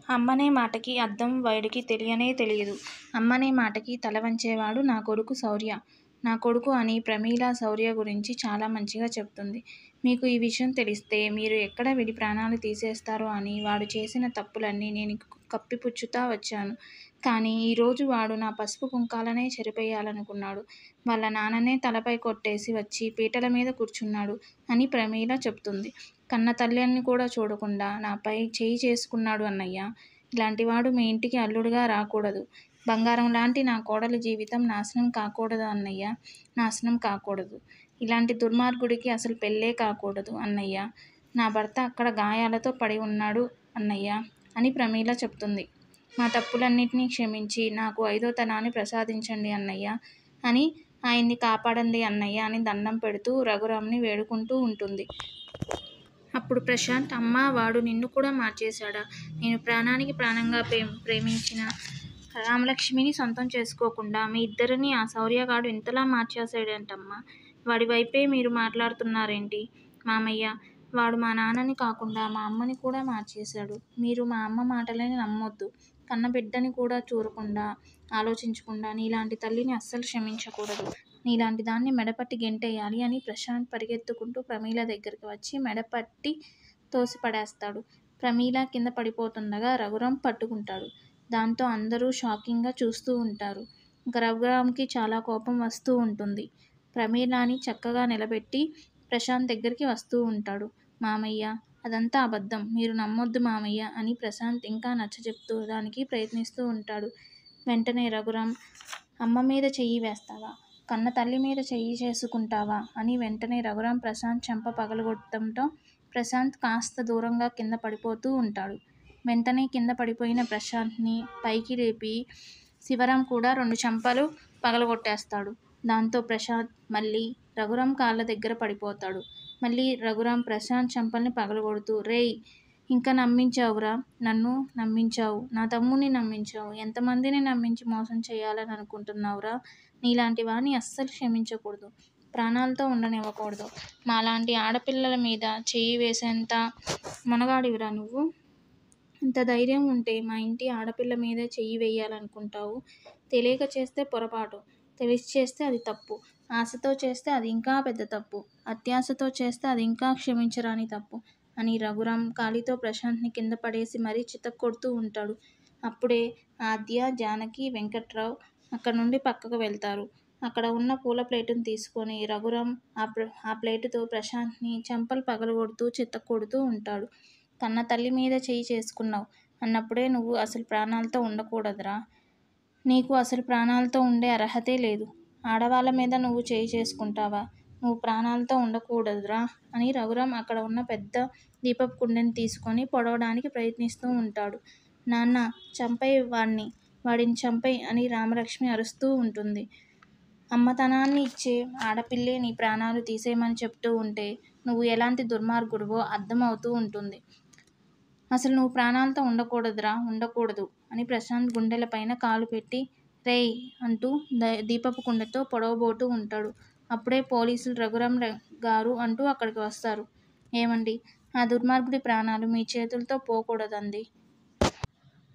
అమ్మనే మాటకి అర్థం వాడికి తెలియనే తెలియదు. అమ్మనే మాటకి తల వంచేవాడు నా కొడుకు శౌర్య. నా కొడుకు అని ప్రమీల శౌర్య గురించి చాలా మంచిగా చెప్తుంది. మీకు ఈ విషయం తెలిస్తే మీరు ఎక్కడ వీడి ప్రాణాలు తీసేస్తారో అని వాడు చేసిన తప్పులన్నీ నేను కప్పిపుచ్చుతా వచ్చాను. కానీ ఈరోజు వాడు నా పసుపు కుంకాలనే చెరిపేయాలనుకున్నాడు. వాళ్ళ నాన్ననే తలపై కొట్టేసి వచ్చి పీటల మీద కూర్చున్నాడు అని ప్రమీల చెప్తుంది. కన్న తల్లిని కూడా చూడకుండా నాపై చేయి చేసుకున్నాడు అన్నయ్య. ఇలాంటివాడు మీ ఇంటికి అల్లుడుగా రాకూడదు. బంగారం లాంటి నా కోడలి జీవితం నాశనం కాకూడదు అన్నయ్య, నాశనం కాకూడదు. ఇలాంటి దుర్మార్గుడికి అసలు పెళ్ళే కాకూడదు అన్నయ్య. నా భర్త అక్కడ గాయాలతో పడి ఉన్నాడు అన్నయ్య అని ప్రమీల చెప్తుంది. మా తప్పులన్నిటినీ క్షమించి నాకు 5వ తనాన్ని ప్రసాదించండి అన్నయ్య అని, ఆయన్ని కాపాడండి అన్నయ్య అని దండం పెడుతూ రఘురాంని వేడుకుంటూ ఉంటుంది. అప్పుడు ప్రశాంత్, అమ్మా, వాడు నిన్ను కూడా మార్చేశాడా? నేను ప్రాణానికి ప్రాణంగా ప్రేమించిన రామలక్ష్మిని సొంతం చేసుకోకుండా మీ ఇద్దరిని ఆ శౌర్యగాడు ఇంతలా మార్చేశాడేంటమ్మా? వాడి వైపే మీరు మాట్లాడుతున్నారేంటి మామయ్య? వాడు మా నాన్నని కాకుండా మా అమ్మని కూడా మార్చేశాడు. మీరు మా అమ్మ మాటలని నమ్మొద్దు. కన్నబిడ్డని కూడా చూడకుండా, ఆలోచించకుండా నీలాంటి తల్లిని అస్సలు క్షమించకూడదు. నీలాంటి దాన్ని మెడపట్టి గెంటేయాలి అని ప్రశాంత్ పరిగెత్తుకుంటూ ప్రమీల దగ్గరికి వచ్చి మెడపట్టి తోసిపడేస్తాడు. ప్రమీల కింద పడిపోతుండగా రఘురాం పట్టుకుంటాడు. దాంతో అందరూ షాకింగ్గా చూస్తూ ఉంటారు. రఘురాంకి చాలా కోపం వస్తూ ఉంటుంది. ప్రమీలాని చక్కగా నిలబెట్టి ప్రశాంత్ దగ్గరికి వస్తూ ఉంటాడు. మామయ్య, అదంతా అబద్ధం, మీరు నమ్మొద్దు మామయ్య అని ప్రశాంత్ ఇంకా నచ్చజెప్పడానికి ప్రయత్నిస్తూ ఉంటాడు. వెంటనే రఘురాం, అమ్మ మీద చెయ్యి వేస్తావా? కన్న తల్లి మీద చెయ్యి చేసుకుంటావా అని వెంటనే రఘురాం ప్రశాంత్ చెంప పగలగొట్టడంతో ప్రశాంత్ కాస్త దూరంగా కింద పడిపోతూ ఉంటాడు. వెంటనే కింద పడిపోయిన ప్రశాంత్ని పైకి లేపి శివరాం కూడా 2 చెంపలు పగలగొట్టేస్తాడు. దాంతో ప్రశాంత్ మళ్ళీ రఘురాం కాళ్ళ దగ్గర పడిపోతాడు. మళ్ళీ రఘురాం ప్రశాంత్ చెంపల్ని పగలగొడుతూ, రేయ్, ఇంకా నమ్మించావురా, నన్ను నమ్మించావు, నా తమ్ముడిని నమ్మించావు, ఎంతమందిని నమ్మించి మోసం చేయాలని అనుకుంటున్నావురా? నీలాంటి వాడిని అస్సలు క్షమించకూడదు, ప్రాణాలతో ఉండనివ్వకూడదు. మాలాంటి ఆడపిల్లల మీద చెయ్యి వేసేంత మొనగాడివిరా నువ్వు? ఇంత ధైర్యం ఉంటే మా ఇంటి ఆడపిల్ల మీద చెయ్యి వేయాలనుకుంటావు? తెలియక చేస్తే పొరపాటు, తెలిసి చేస్తే అది తప్పు, ఆశతో చేస్తే అది ఇంకా పెద్ద తప్పు, అత్యాశతో చేస్తే అది ఇంకా క్షమించరాని తప్పు అని రఘురాం కాలితో ప్రశాంత్ని కింద పడేసి మరీ చితక్కొడుతూ ఉంటాడు. అప్పుడే ఆద్య, జానకి, వెంకట్రావు అక్కడ నుండి పక్కకు వెళ్తారు. అక్కడ ఉన్న పూల ప్లేటును తీసుకొని రఘురాం ఆ ప్లేటుతో ప్రశాంత్ని చెంపలు పగలగొడుతూ చితక్కొడుతూ ఉంటాడు. కన్న తల్లి మీద చెయ్యి చేసుకున్నావు అన్నప్పుడే నువ్వు అసలు ప్రాణాలతో ఉండకూడదురా. నీకు అసలు ప్రాణాలతో ఉండే అర్హతే లేదు. ఆడవాళ్ళ మీద నువ్వు చెయ్యి చేసుకుంటావా? నువ్వు ప్రాణాలతో ఉండకూడదురా అని రఘురాం అక్కడ ఉన్న పెద్ద దీపపు కుండని తీసుకొని పొడవడానికి ప్రయత్నిస్తూ ఉంటాడు. నాన్న, చంపేయ్ వాడిని, వాడిని చంపేయ్ అని రామలక్ష్మి అరుస్తూ ఉంటుంది. అమ్మతనాన్ని ఇచ్చే ఆడపిల్లే నీ ప్రాణాలు తీసేయమని చెప్తూ ఉంటే నువ్వు ఎలాంటి దుర్మార్గుడివో అర్థం అవుతూ ఉంటుంది. అసలు నువ్వు ప్రాణాలతో ఉండకూడదురా, ఉండకూడదు అని ప్రశాంత్ గుండెలపైన కాలు పెట్టి రేయ్ అంటూ దీపపు కుండతో పొడవబోతూ ఉంటాడు. అప్పుడే పోలీసులు రఘురాం గారు అంటూ అక్కడికి వస్తారు. ఏమండి, ఆ దుర్మార్గుడి ప్రాణాలు మీ చేతులతో పోకూడదండి.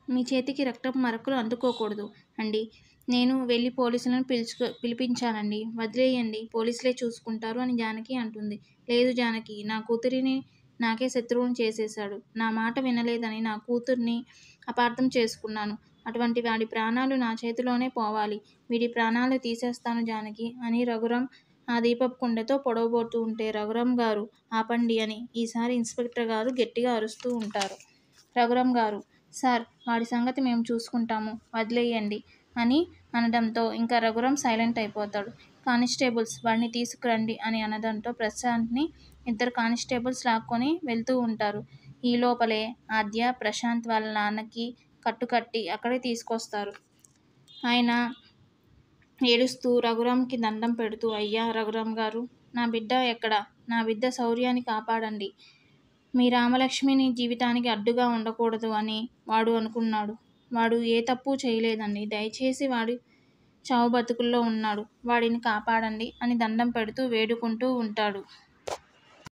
మీ చేతికి రక్తపు మరకలు అంటుకోకూడదు అండి. నేను వెళ్ళి పోలీసులను పిలిపించానండి, వదిలేయండి, పోలీసులే చూసుకుంటారు అని జానకి అంటుంది. లేదు జానకి, నా కూతురిని నాకే శత్రువుని చేసేశాడు. నా మాట వినలేదని నా కూతుర్ని అపార్థం చేసుకున్నాను. అటువంటి వాడి ప్రాణాలు నా చేతిలోనే పోవాలి. వీడి ప్రాణాలు తీసేస్తాను జానకి అని రఘురాం ఆ దీపపు కుండతో పొడవబోతూ ఉంటే రఘురాం గారు, ఆపండి అని ఈసారి ఇన్స్పెక్టర్ గారు గట్టిగా అరుస్తూ ఉంటారు. రఘురాం గారు, సార్, వాడి సంగతి మేము చూసుకుంటాము, వదిలేయండి అని అనడంతో ఇంకా రఘురాం సైలెంట్ అయిపోతాడు. కానిస్టేబుల్స్, వాడిని తీసుకురండి అని అనడంతో ప్రశాంత్ని 2 కానిస్టేబుల్స్ లాక్కొని వెళ్తూ ఉంటారు. ఈ లోపలే ఆద్య ప్రశాంత్ వాళ్ళ నాన్నకి కట్టుకట్టి అక్కడే తీసుకొస్తారు. ఆయన ఏడుస్తూ రఘురాంకి దండం పెడుతూ, అయ్యా రఘురాం గారు, నా బిడ్డ ఎక్కడ? నా బిడ్డ శౌర్యాన్ని కాపాడండి. మీ రామలక్ష్మిని జీవితానికి అడ్డుగా ఉండకూడదు అని వాడు అనుకున్నాడు. వాడు ఏ తప్పు చేయలేదండి. దయచేసి వాడు చావు బతుకుల్లో ఉన్నాడు. వాడిని కాపాడండి అని దండం పెడుతూ వేడుకుంటూ ఉంటాడు.